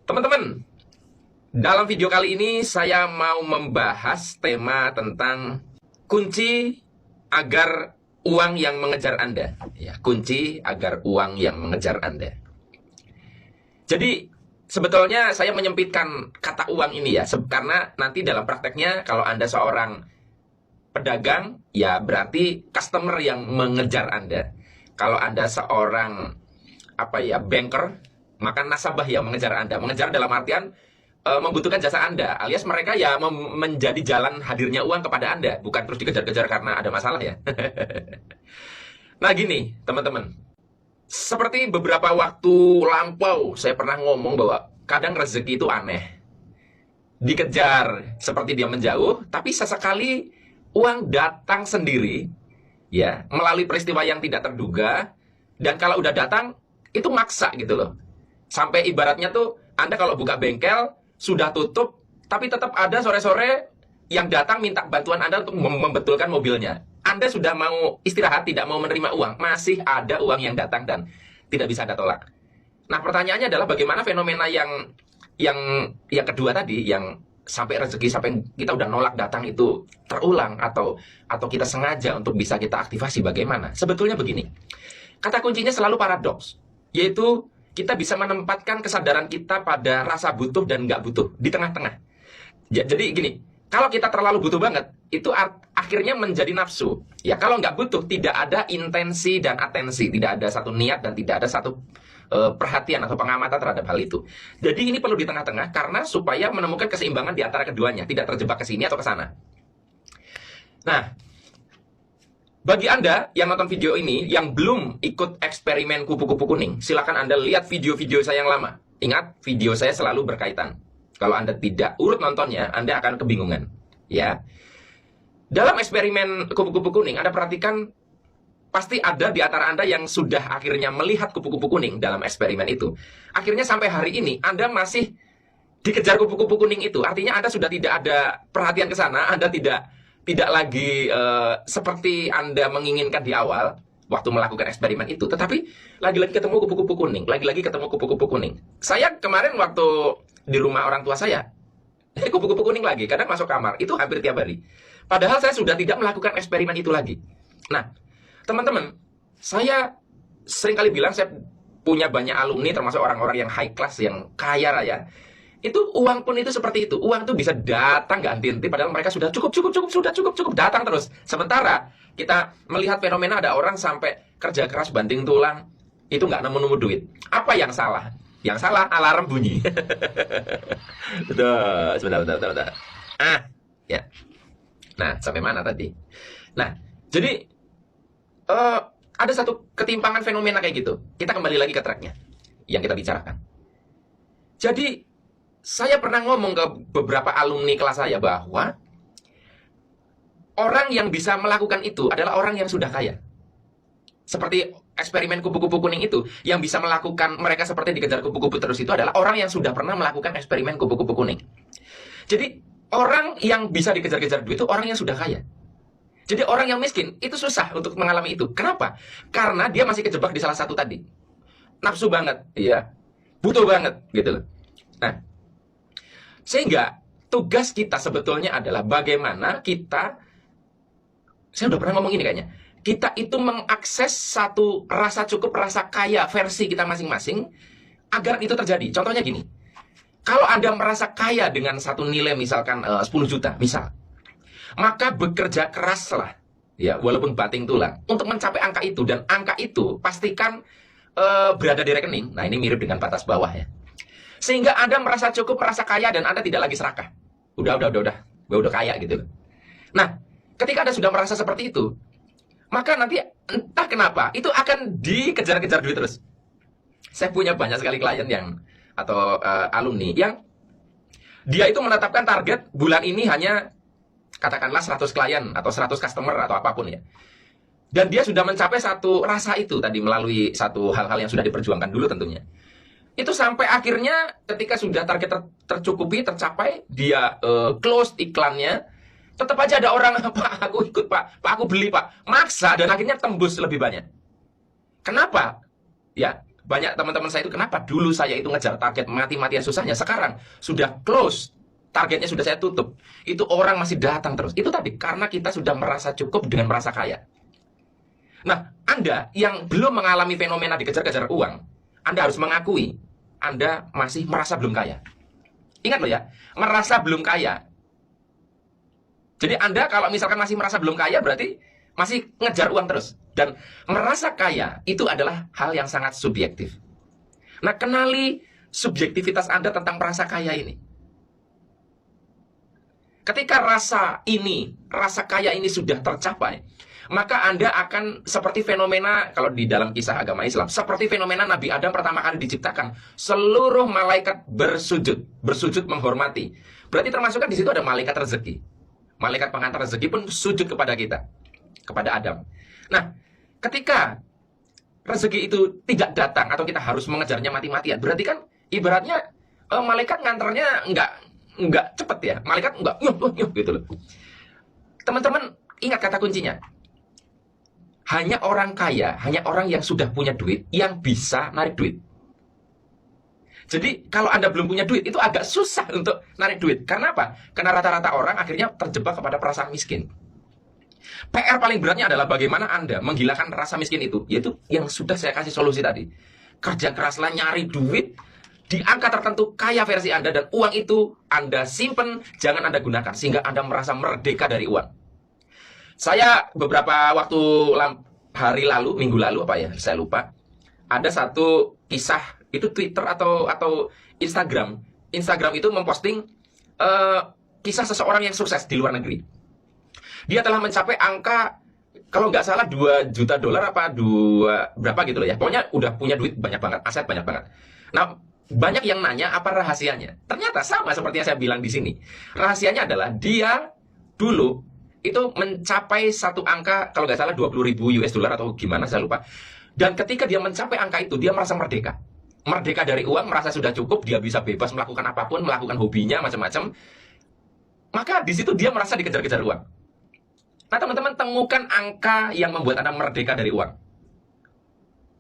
Teman-teman, dalam video kali ini saya mau membahas tema tentang kunci agar uang yang mengejar Anda. Ya, kunci agar uang yang mengejar Anda. Jadi, sebetulnya saya menyempitkan kata uang ini ya, karena nanti dalam prakteknya kalau Anda seorang pedagang, ya berarti customer yang mengejar Anda. Kalau Anda seorang banker, maka nasabah yang mengejar Anda. Mengejar dalam artian membutuhkan jasa Anda, alias mereka ya menjadi jalan hadirnya uang kepada Anda, bukan terus dikejar-kejar karena ada masalah ya. Nah gini teman-teman, seperti beberapa waktu lampau saya pernah ngomong bahwa kadang rezeki itu aneh, dikejar seperti dia menjauh, tapi sesekali uang datang sendiri ya, melalui peristiwa yang tidak terduga. Dan kalau udah datang itu maksa gitu loh. Sampai ibaratnya tuh Anda kalau buka bengkel sudah tutup, tapi tetap ada sore-sore yang datang minta bantuan Anda untuk membetulkan mobilnya. Anda sudah mau istirahat, tidak mau menerima uang, masih ada uang yang datang dan tidak bisa Anda tolak. Nah, pertanyaannya adalah bagaimana fenomena yang kedua tadi, yang sampai rezeki sampai kita udah nolak datang itu terulang atau kita sengaja untuk bisa kita aktifasi bagaimana? Sebetulnya begini. Kata kuncinya selalu paradoks, yaitu kita bisa menempatkan kesadaran kita pada rasa butuh dan nggak butuh di tengah-tengah. Jadi gini, kalau kita terlalu butuh banget, itu akhirnya menjadi nafsu. Ya kalau nggak butuh, tidak ada intensi dan atensi, tidak ada satu niat dan tidak ada satu perhatian atau pengamatan terhadap hal itu. Jadi ini perlu di tengah-tengah karena supaya menemukan keseimbangan di antara keduanya, tidak terjebak ke sini atau ke sana. Nah, bagi Anda yang nonton video ini, yang belum ikut eksperimen kupu-kupu kuning, silakan Anda lihat video-video saya yang lama. Ingat, video saya selalu berkaitan. Kalau Anda tidak urut nontonnya, Anda akan kebingungan. Ya. Dalam eksperimen kupu-kupu kuning, Anda perhatikan, pasti ada di antara Anda yang sudah akhirnya melihat kupu-kupu kuning dalam eksperimen itu. Akhirnya sampai hari ini, Anda masih dikejar kupu-kupu kuning itu. Artinya Anda sudah tidak ada perhatian ke sana, Anda tidak lagi seperti Anda menginginkan di awal waktu melakukan eksperimen itu, tetapi lagi-lagi ketemu kupu-kupu kuning, lagi-lagi ketemu kupu-kupu kuning. Saya kemarin waktu di rumah orang tua saya, kupu-kupu kuning lagi, kadang masuk kamar, itu hampir tiap hari. Padahal saya sudah tidak melakukan eksperimen itu lagi. Nah, teman-teman, saya sering kali bilang saya punya banyak alumni, termasuk orang-orang yang high class, yang kaya raya. Itu uang pun itu seperti itu. Uang tuh bisa datang gak henti-henti, padahal mereka sudah cukup, datang terus. Sementara kita melihat fenomena ada orang sampai kerja keras banting tulang, itu nggak nemu-nemu duit. Apa yang salah? Yang salah alarm bunyi. Betul, sebentar. Ya. Nah, sampai mana tadi? Nah, jadi ada satu ketimpangan fenomena kayak gitu. Kita kembali lagi ke tracknya yang kita bicarakan. Jadi saya pernah ngomong ke beberapa alumni kelas saya bahwa orang yang bisa melakukan itu adalah orang yang sudah kaya. Seperti eksperimen kupu-kupu kuning itu, yang bisa melakukan mereka seperti dikejar kupu-kupu terus itu adalah orang yang sudah pernah melakukan eksperimen kupu-kupu kuning. Jadi orang yang bisa dikejar-kejar duit itu orang yang sudah kaya. Jadi orang yang miskin itu susah untuk mengalami itu. Kenapa? Karena dia masih kejebak di salah satu tadi. Nafsu banget, ya. Butuh banget, gitu loh. Nah, sehingga tugas kita sebetulnya adalah bagaimana kita, saya udah pernah ngomong ini kayaknya, kita itu mengakses satu rasa cukup, rasa kaya versi kita masing-masing agar itu terjadi. Contohnya gini, kalau Anda merasa kaya dengan satu nilai misalkan 10 juta, misal, maka bekerja keraslah, ya walaupun banting tulang, untuk mencapai angka itu. Dan angka itu pastikan berada di rekening. Nah ini mirip dengan batas bawah ya. Sehingga Anda merasa cukup, merasa kaya, dan Anda tidak lagi serakah. Gue udah kaya gitu. Nah, ketika Anda sudah merasa seperti itu, maka nanti entah kenapa, itu akan dikejar-kejar duit terus. Saya punya banyak sekali klien atau alumni yang dia itu menetapkan target bulan ini hanya katakanlah 100 klien atau 100 customer atau apapun ya. Dan dia sudah mencapai satu rasa itu tadi melalui satu hal-hal yang sudah diperjuangkan dulu tentunya. Itu sampai akhirnya ketika sudah target tercukupi, tercapai, dia close iklannya, tetap aja ada orang, Pak aku ikut Pak aku beli Pak, maksa, dan akhirnya tembus lebih banyak. Kenapa? Ya, banyak teman-teman saya itu, kenapa dulu saya itu ngejar target mati-matian susahnya, sekarang sudah close, targetnya sudah saya tutup, itu orang masih datang terus. Itu tadi, karena kita sudah merasa cukup dengan merasa kaya. Nah, Anda yang belum mengalami fenomena dikejar-kejar uang, Anda harus mengakui Anda masih merasa belum kaya. Ingat loh ya, merasa belum kaya. Jadi Anda kalau misalkan masih merasa belum kaya, berarti masih ngejar uang terus. Dan merasa kaya itu adalah hal yang sangat subjektif. Nah, kenali subjektivitas Anda tentang merasa kaya ini. Ketika rasa kaya ini sudah tercapai, maka Anda akan seperti fenomena, kalau di dalam kisah agama Islam, seperti fenomena Nabi Adam pertama kali diciptakan. Seluruh malaikat bersujud menghormati. Berarti termasukkan di situ ada malaikat rezeki. Malaikat pengantar rezeki pun sujud kepada kita, kepada Adam. Nah, ketika rezeki itu tidak datang atau kita harus mengejarnya mati-matian, berarti kan ibaratnya malaikat nganternya nggak cepet ya. Malaikat nggak nyuh gitu loh. Teman-teman ingat kata kuncinya. Hanya orang kaya, hanya orang yang sudah punya duit yang bisa narik duit. Jadi kalau Anda belum punya duit, itu agak susah untuk narik duit. Karena apa? Karena rata-rata orang akhirnya terjebak kepada perasaan miskin. PR paling beratnya adalah bagaimana Anda menghilangkan rasa miskin itu. Yaitu yang sudah saya kasih solusi tadi. Kerja keraslah nyari duit di angka tertentu, kaya versi Anda, dan uang itu Anda simpen, jangan Anda gunakan, sehingga Anda merasa merdeka dari uang. Saya beberapa waktu hari lalu, minggu lalu apa ya, saya lupa. Ada satu kisah, itu Twitter atau Instagram. Instagram itu memposting kisah seseorang yang sukses di luar negeri. Dia telah mencapai angka, kalau nggak salah 2 juta dolar apa berapa gitu loh ya. Pokoknya udah punya duit banyak banget, aset banyak banget. Nah, banyak yang nanya apa rahasianya. Ternyata sama seperti yang saya bilang di sini. Rahasianya adalah dia dulu itu mencapai satu angka, kalau nggak salah 20.000 US dollar atau gimana, saya lupa. Dan ketika dia mencapai angka itu, dia merasa merdeka. Merdeka dari uang, merasa sudah cukup, dia bisa bebas melakukan apapun, melakukan hobinya, macam-macam. Maka di situ dia merasa dikejar-kejar uang. Nah, teman-teman, temukan angka yang membuat Anda merdeka dari uang.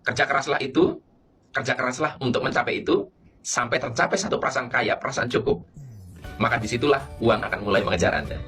Kerja keraslah untuk mencapai itu, sampai tercapai satu perasaan kaya, perasaan cukup. Maka disitulah uang akan mulai mengejar Anda.